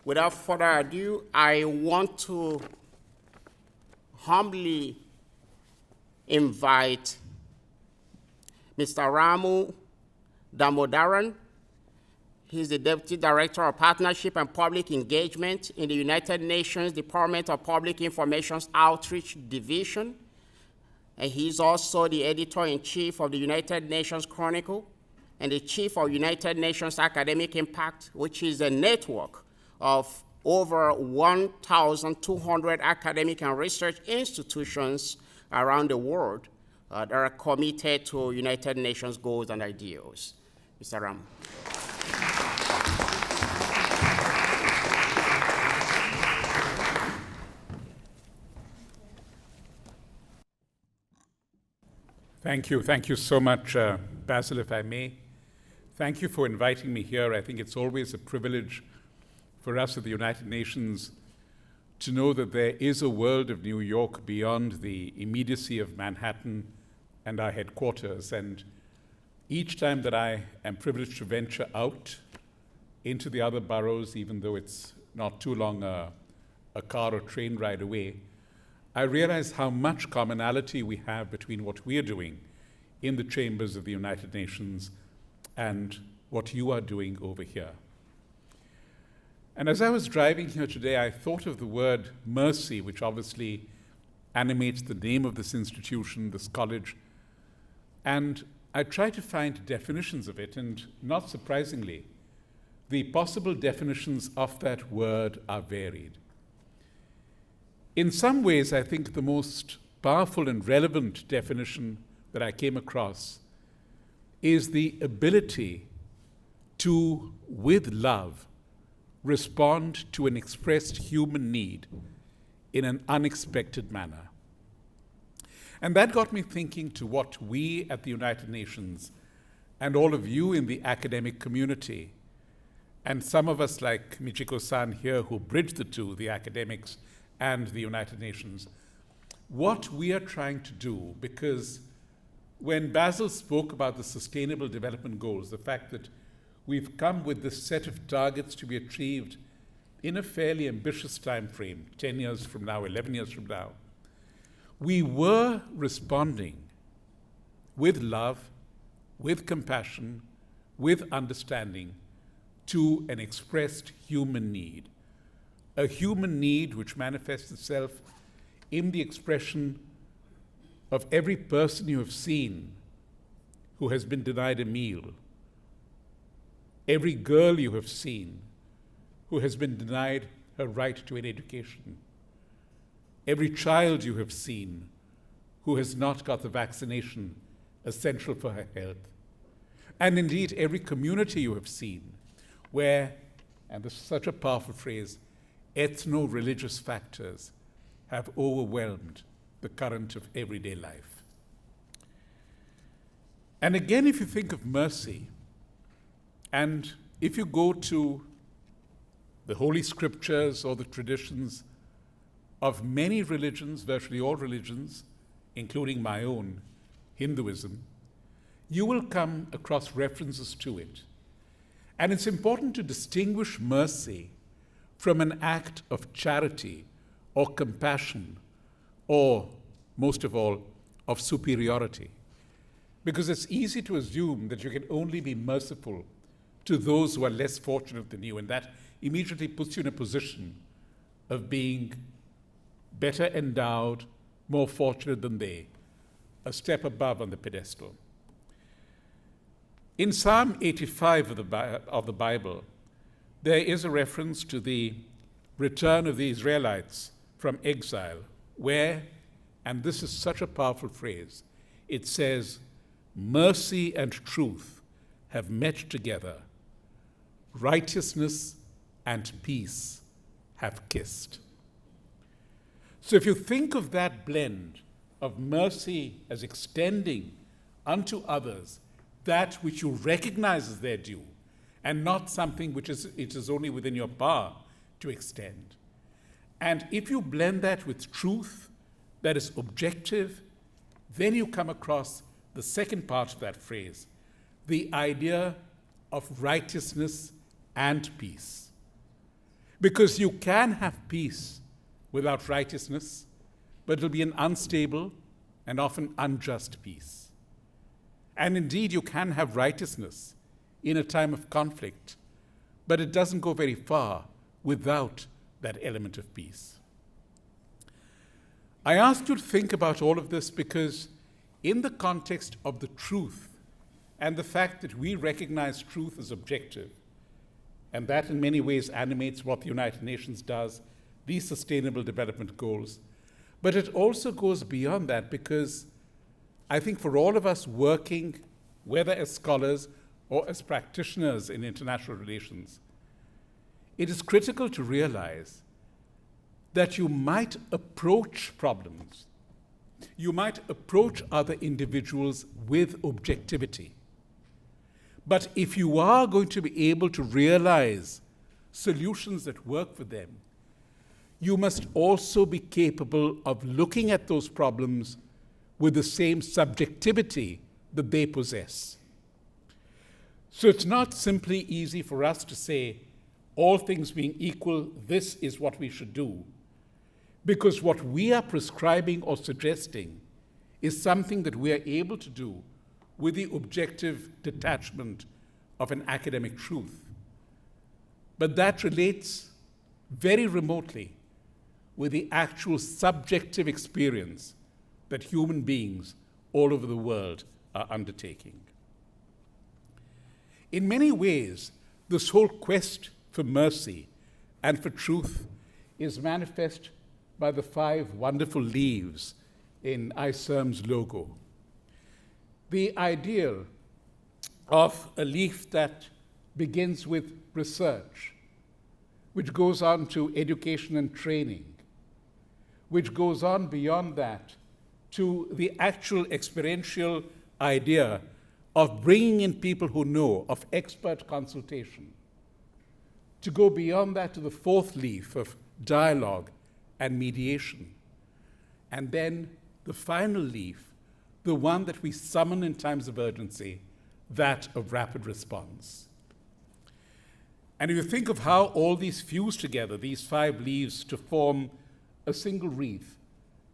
Without further ado, I want to humbly invite Mr. Ramu Damodaran. He's the Deputy Director of Partnership and Public Engagement in the United Nations Department of Public Information's Outreach Division. And he's also the Editor-in-Chief of the United Nations Chronicle and the Chief of United Nations Academic Impact, which is a network of over 1,200 academic and research institutions around the world that are committed to United Nations goals and ideals. Mr. Ram. Thank you. Thank you so much, Basil, if I may. Thank you for inviting me here. I think it's always a privilege for us at the United Nations to know that there is a world of New York beyond the immediacy of Manhattan and our headquarters. And each time that I am privileged to venture out into the other boroughs, even though it's not too long a car or train ride away, I realize how much commonality we have between what we are doing in the chambers of the United Nations and what you are doing over here. And as I was driving here today, I thought of the word mercy, which obviously animates the name of this institution, this college. And I tried to find definitions of it, and not surprisingly, the possible definitions of that word are varied. In some ways, I think the most powerful and relevant definition that I came across is the ability to, with love, respond to an expressed human need in an unexpected manner. And that got me thinking to what we at the United Nations and all of you in the academic community, and some of us like Michiko-san here who bridge the two, the academics and the United Nations, what we are trying to do. Because when Basil spoke about the Sustainable Development Goals, the fact that we've come with this set of targets to be achieved in a fairly ambitious time frame, 10 years from now, 11 years from now, we were responding with love, with compassion, with understanding to an expressed human need. A human need which manifests itself in the expression of every person you have seen who has been denied a meal, every girl you have seen who has been denied her right to an education, every child you have seen who has not got the vaccination essential for her health, and indeed every community you have seen where, and this is such a powerful phrase, ethno-religious factors have overwhelmed the current of everyday life. And again, if you think of mercy, and if you go to the Holy Scriptures or the traditions of many religions, virtually all religions, including my own, Hinduism, you will come across references to it. And it's important to distinguish mercy from an act of charity or compassion or, most of all, of superiority. Because it's easy to assume that you can only be merciful to those who are less fortunate than you, and that immediately puts you in a position of being better endowed, more fortunate than they, a step above on the pedestal. In Psalm 85 of the Bible, there is a reference to the return of the Israelites from exile, where, and this is such a powerful phrase, it says, mercy and truth have met together, righteousness and peace have kissed. So if you think of that blend of mercy as extending unto others that which you recognize as their due, and not something which it is only within your power to extend. And if you blend that with truth that is objective, then you come across the second part of that phrase, the idea of righteousness and peace. Because you can have peace without righteousness, but it'll be an unstable and often unjust peace. And indeed, you can have righteousness in a time of conflict, but it doesn't go very far without that element of peace. I asked you to think about all of this because in the context of the truth and the fact that we recognize truth as objective, and that in many ways animates what the United Nations does, these Sustainable Development Goals, but it also goes beyond that because I think for all of us working, whether as scholars or as practitioners in international relations, it is critical to realize that you might approach problems, you might approach other individuals with objectivity. But if you are going to be able to realize solutions that work for them, you must also be capable of looking at those problems with the same subjectivity that they possess. So it's not simply easy for us to say, all things being equal, this is what we should do. Because what we are prescribing or suggesting is something that we are able to do with the objective detachment of an academic truth. But that relates very remotely with the actual subjective experience that human beings all over the world are undertaking. In many ways, this whole quest for mercy and for truth is manifest by the 5 wonderful leaves in ICERM's logo. The ideal of a leaf that begins with research, which goes on to education and training, which goes on beyond that to the actual experiential idea of bringing in people who know, of expert consultation, to go beyond that to the 4th leaf of dialogue and mediation, and then the final leaf, the one that we summon in times of urgency, that of rapid response. And if you think of how all these fuse together, these 5 leaves, to form a single wreath,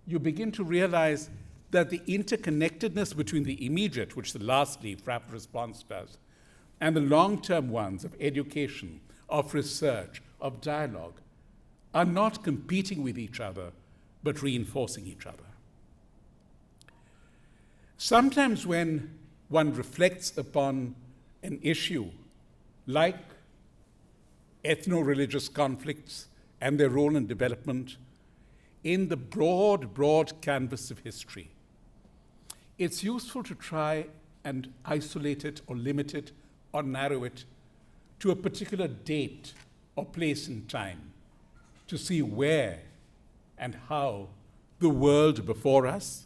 you begin to realize that the interconnectedness between the immediate, which the last leaf, rapid response, does, and the long-term ones of education, of research, of dialogue, are not competing with each other, but reinforcing each other. Sometimes when one reflects upon an issue like ethno-religious conflicts and their role in development in the broad canvas of history, it's useful to try and isolate it or limit it or narrow it to a particular date or place in time to see where and how the world before us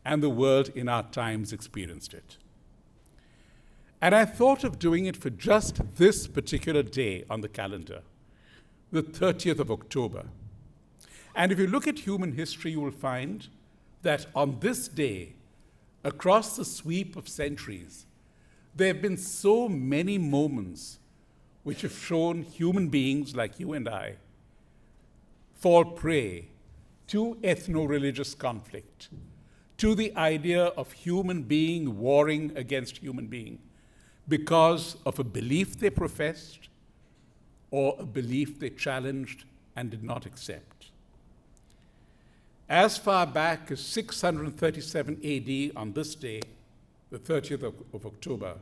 and the world in our times experienced it. And I thought of doing it for just this particular day on the calendar, the 30th of October. And if you look at human history, you will find that on this day, across the sweep of centuries, there have been so many moments which have shown human beings like you and I fall prey to ethno-religious conflict, to the idea of human being warring against human being because of a belief they professed or a belief they challenged and did not accept. As far back as 637 AD, on this day, the 30th of October,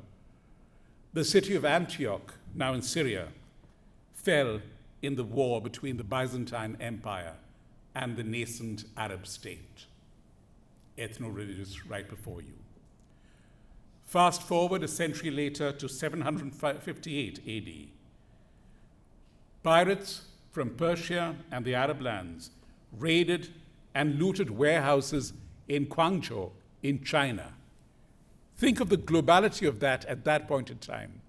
the city of Antioch, now in Syria, fell in the war between the Byzantine Empire and the nascent Arab state, ethno-religious right before you. Fast forward a century later to 758 AD. Pirates from Persia and the Arab lands raided and looted warehouses in Guangzhou in China. Think of the globality of that at that point in time.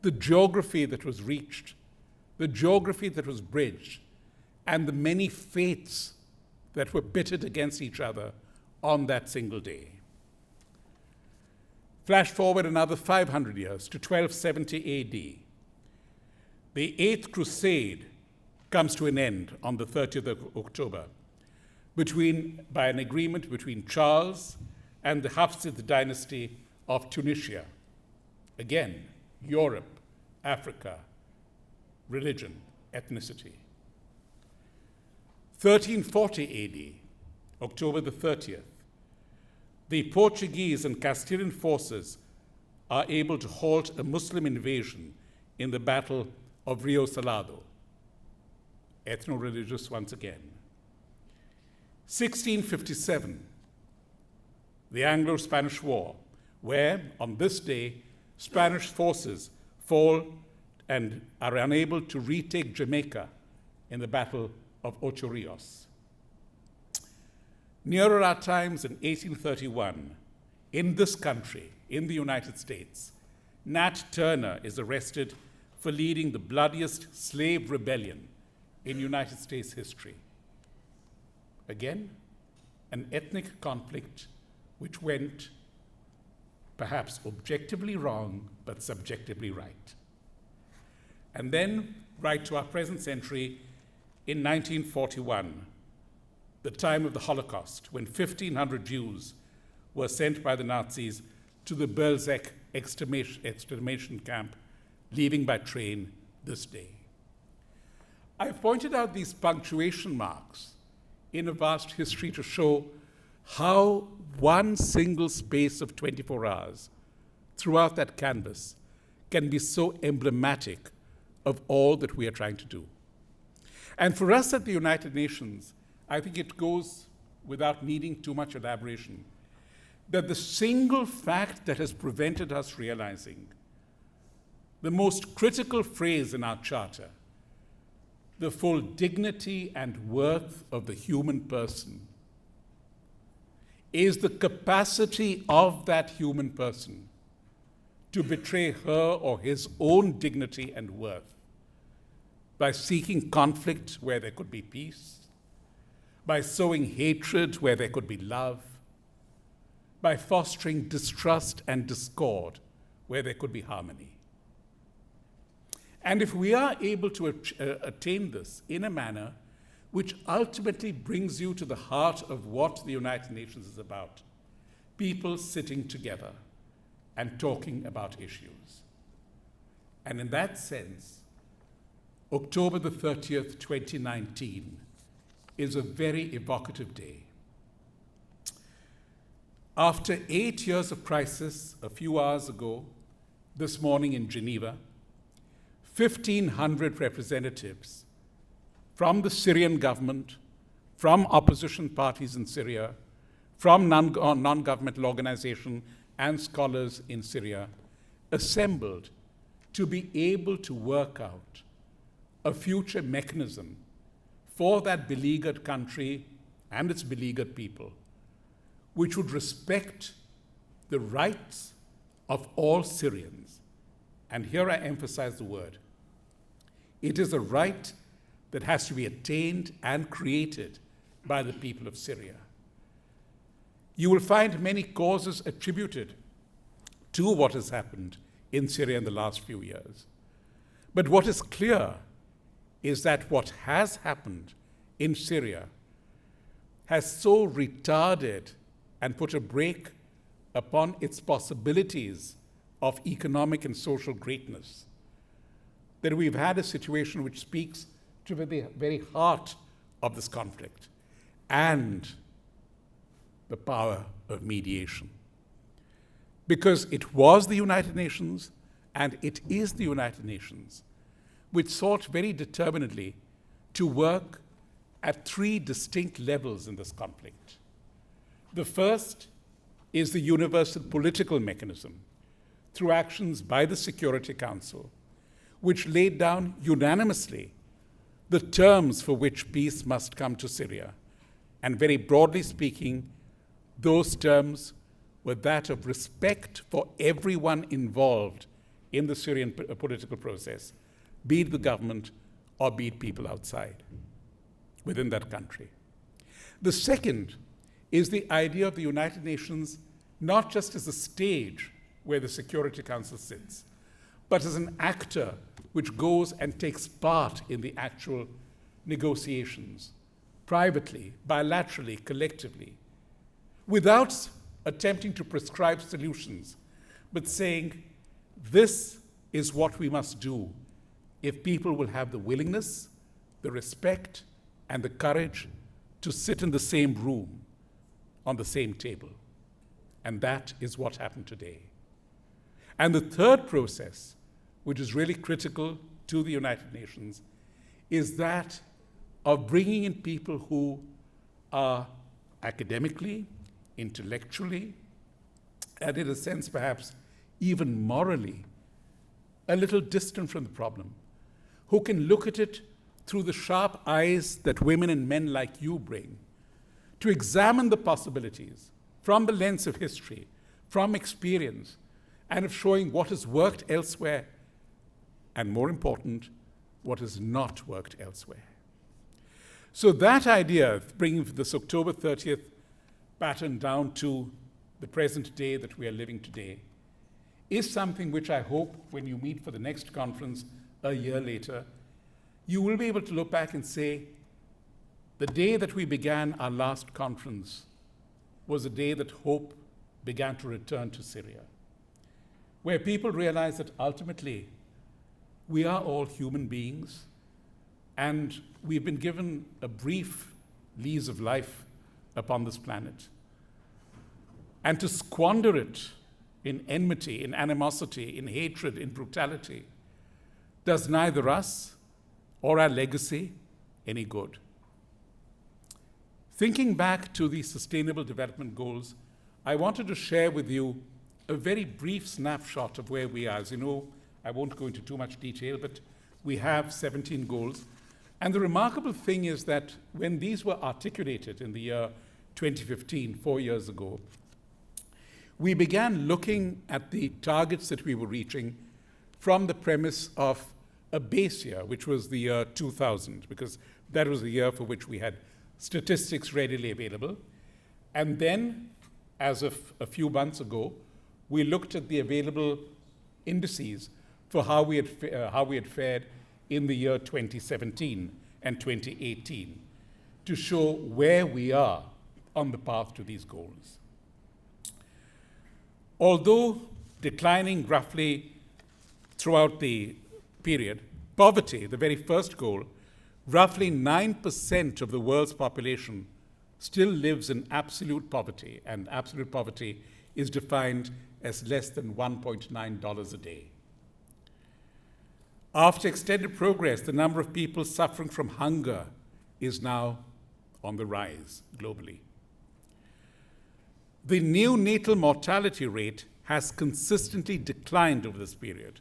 The geography that was reached, the geography that was bridged, and the many fates that were pitted against each other on that single day. Flash forward another 500 years to 1270 AD. The Eighth Crusade comes to an end on the 30th of October by an agreement between Charles and the Hafsid dynasty of Tunisia. Again, Europe, Africa, religion, ethnicity. 1340 AD, October the 30th, the Portuguese and Castilian forces are able to halt a Muslim invasion in the Battle of Rio Salado. Ethno-religious once again. 1657, the Anglo-Spanish War, where on this day, Spanish forces fall and are unable to retake Jamaica in the Battle of Ocho Rios. Nearer our times in 1831, in this country, in the United States, Nat Turner is arrested for leading the bloodiest slave rebellion in United States history. Again, an ethnic conflict which went perhaps objectively wrong, but subjectively right. And then, right to our present century, in 1941, the time of the Holocaust, when 1,500 Jews were sent by the Nazis to the Belzec extermination camp, leaving by train this day. I've pointed out these punctuation marks in a vast history to show how one single space of 24 hours throughout that canvas can be so emblematic of all that we are trying to do. And for us at the United Nations, I think it goes without needing too much elaboration that the single fact that has prevented us realizing the most critical phrase in our charter, the full dignity and worth of the human person, is the capacity of that human person to betray her or his own dignity and worth by seeking conflict where there could be peace, by sowing hatred where there could be love, by fostering distrust and discord where there could be harmony. And if we are able to attain this in a manner which ultimately brings you to the heart of what the United Nations is about, people sitting together and talking about issues. And in that sense, October the 30th, 2019 is a very evocative day. After 8 years of crisis, a few hours ago, this morning in Geneva, 1,500 representatives from the Syrian government, from opposition parties in Syria, from non-governmental organizations and scholars in Syria, assembled to be able to work out a future mechanism for that beleaguered country and its beleaguered people, which would respect the rights of all Syrians. And here I emphasize the word. It is a right that has to be attained and created by the people of Syria. You will find many causes attributed to what has happened in Syria in the last few years. But what is clear is that what has happened in Syria has so retarded and put a brake upon its possibilities of economic and social greatness that we've had a situation which speaks to the very heart of this conflict and the power of mediation. Because it was the United Nations and it is the United Nations which sought very determinedly to work at 3 distinct levels in this conflict. The first is the universal political mechanism through actions by the Security Council, which laid down unanimously the terms for which peace must come to Syria. And very broadly speaking, those terms were that of respect for everyone involved in the Syrian political process, be it the government or be it people outside, within that country. The second is the idea of the United Nations not just as a stage where the Security Council sits, but as an actor which goes and takes part in the actual negotiations, privately, bilaterally, collectively, without attempting to prescribe solutions, but saying, this is what we must do if people will have the willingness, the respect, and the courage to sit in the same room, on the same table. And that is what happened today. And the third process, which is really critical to the United Nations, is that of bringing in people who are academically, intellectually, and in a sense perhaps even morally, a little distant from the problem, who can look at it through the sharp eyes that women and men like you bring, to examine the possibilities from the lens of history, from experience, and of showing what has worked elsewhere, and more important, what has not worked elsewhere. So that idea of bringing this October 30th pattern down to the present day that we are living today is something which I hope when you meet for the next conference a year later, you will be able to look back and say, the day that we began our last conference was a day that hope began to return to Syria, where people realized that ultimately we are all human beings and we've been given a brief lease of life upon this planet. And to squander it in enmity, in animosity, in hatred, in brutality, does neither us or our legacy any good. Thinking back to the Sustainable Development Goals, I wanted to share with you a very brief snapshot of where we are. As you know, I won't go into too much detail, but we have 17 goals. And the remarkable thing is that when these were articulated in the year 2015, 4 years ago, we began looking at the targets that we were reaching from the premise of a base year, which was the year 2000, because that was the year for which we had statistics readily available. And then, as of a few months ago, we looked at the available indices for how we had fared in the year 2017 and 2018 to show where we are on the path to these goals. Although declining roughly throughout the period, poverty, the very first goal, roughly 9% of the world's population still lives in absolute poverty, and absolute poverty is defined as less than $1.9 a day. After extended progress, the number of people suffering from hunger is now on the rise globally. The neonatal mortality rate has consistently declined over this period.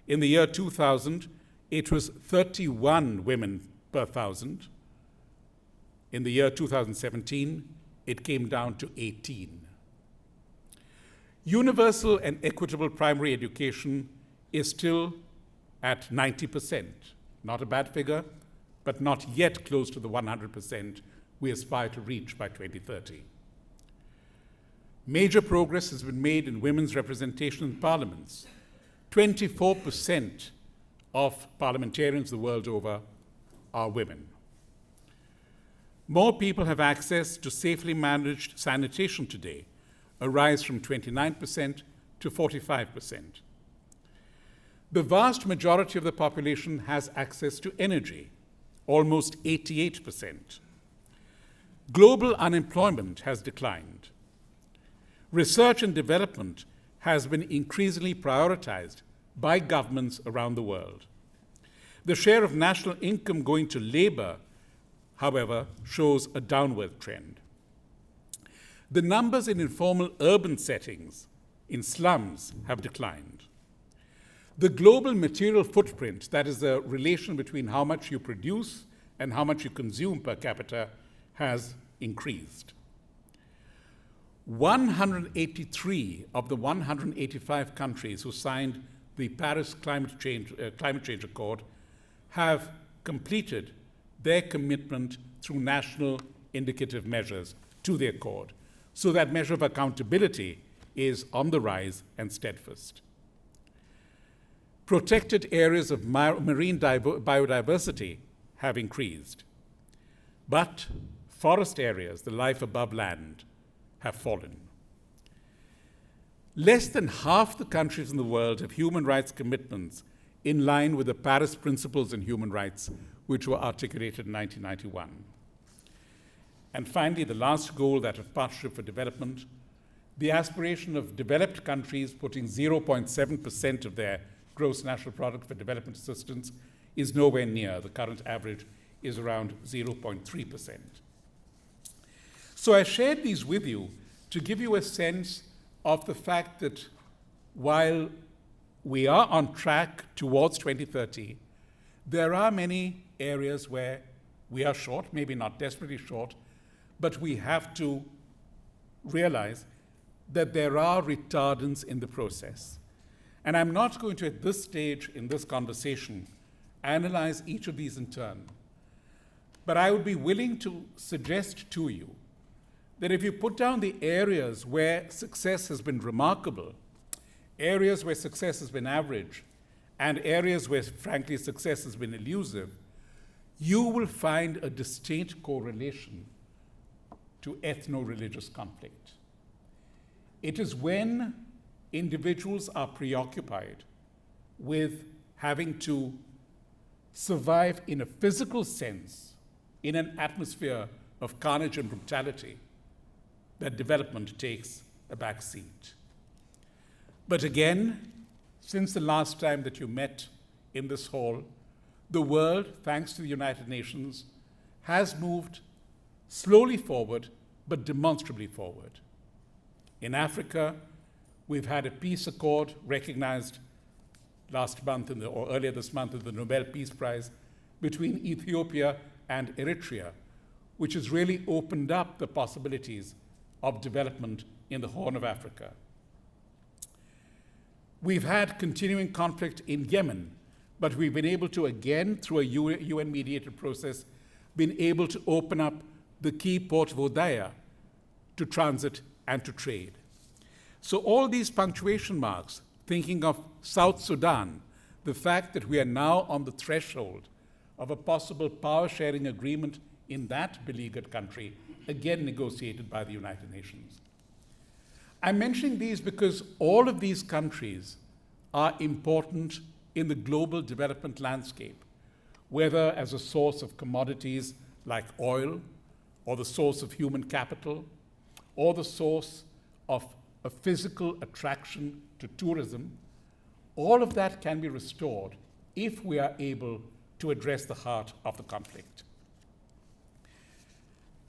In the year 2000, it was 31 women per 1,000. In the year 2017, it came down to 18. Universal and equitable primary education is still at 90%. Not a bad figure, but not yet close to the 100% we aspire to reach by 2030. Major progress has been made in women's representation in parliaments. 24% of parliamentarians the world over are women. More people have access to safely managed sanitation today, a rise from 29% to 45%. The vast majority of the population has access to energy, almost 88%. Global unemployment has declined. Research and development has been increasingly prioritized by governments around the world. The share of national income going to labor, however, shows a downward trend. The numbers in informal urban settings, in slums, have declined. The global material footprint, that is the relation between how much you produce and how much you consume per capita, has increased. 183 of the 185 countries who signed the Paris Climate Change Accord have completed their commitment through national indicative measures to the accord. So that measure of accountability is on the rise and steadfast. Protected areas of marine biodiversity have increased. But forest areas, the life above land, have fallen. Less than half the countries in the world have human rights commitments in line with the Paris Principles on Human Rights, which were articulated in 1991. And finally, the last goal, that of Partnership for Development, the aspiration of developed countries putting 0.7% of their gross national product for development assistance is nowhere near. The current average is around 0.3%. So I shared these with you to give you a sense of the fact that while we are on track towards 2030, there are many areas where we are short, maybe not desperately short, but we have to realize that there are retardants in the process. And I'm not going to, at this stage in this conversation, analyze each of these in turn. But I would be willing to suggest to you that if you put down the areas where success has been remarkable, areas where success has been average, and areas where, frankly, success has been elusive, you will find a distinct correlation to ethno-religious conflict. It is when individuals are preoccupied with having to survive in a physical sense in an atmosphere of carnage and brutality that development takes a back seat. But again, since the last time that you met in this hall, the world, thanks to the United Nations, has moved slowly forward, but demonstrably forward. In Africa, we've had a peace accord recognized last month or earlier this month in the Nobel Peace Prize between Ethiopia and Eritrea, which has really opened up the possibilities of development in the Horn of Africa. We've had continuing conflict in Yemen, but we've been able to, again, through a UN-mediated process, been able to open up the key port of Odaya to transit and to trade. So all these punctuation marks, thinking of South Sudan, the fact that we are now on the threshold of a possible power-sharing agreement in that beleaguered country, again negotiated by the United Nations. I'm mentioning these because all of these countries are important in the global development landscape, whether as a source of commodities like oil, or the source of human capital, or the source of a physical attraction to tourism. All of that can be restored if we are able to address the heart of the conflict.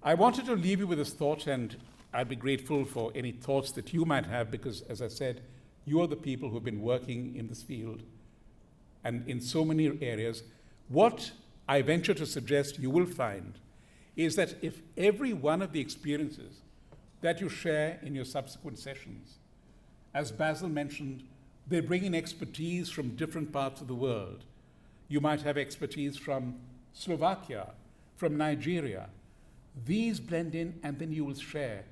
I wanted to leave you with this thought, and I'd be grateful for any thoughts that you might have, because, as I said, you are the people who have been working in this field and in so many areas. What I venture to suggest you will find is that if every one of the experiences that you share in your subsequent sessions, as Basil mentioned, they bring in expertise from different parts of the world. You might have expertise from Slovakia, from Nigeria. These blend in, and then you will share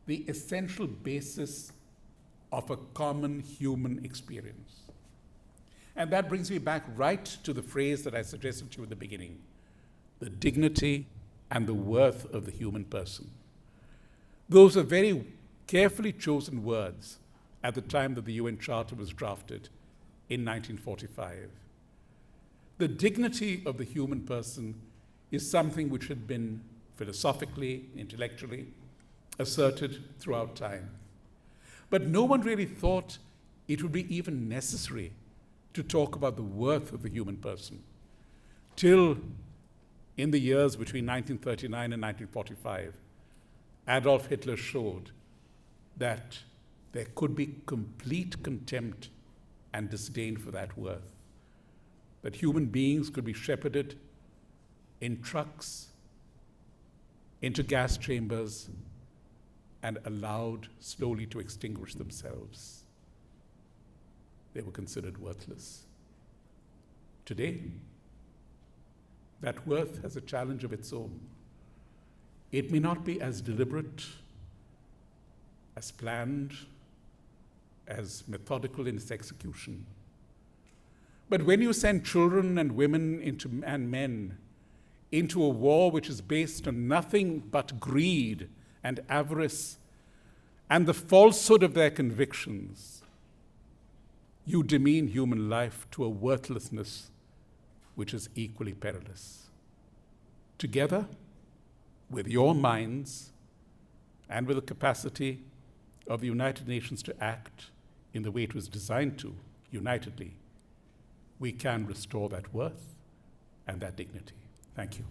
the essential basis of a common human experience. And that brings me back right to the phrase that I suggested to you at the beginning: the dignity and the worth of the human person. Those are very carefully chosen words at the time that the UN Charter was drafted in 1945. The dignity of the human person is something which had been philosophically, intellectually asserted throughout time. But no one really thought it would be even necessary to talk about the worth of the human person till in the years between 1939 and 1945, Adolf Hitler showed that there could be complete contempt and disdain for that worth, that human beings could be shepherded in trucks into gas chambers and allowed slowly to extinguish themselves. They were considered worthless. Today, that worth has a challenge of its own. It may not be as deliberate, as planned, as methodical in its execution. But when you send children and women and men into a war which is based on nothing but greed and avarice and the falsehood of their convictions, you demean human life to a worthlessness which is equally perilous. Together, with your minds and with the capacity of the United Nations to act in the way it was designed to, unitedly, we can restore that worth and that dignity. Thank you.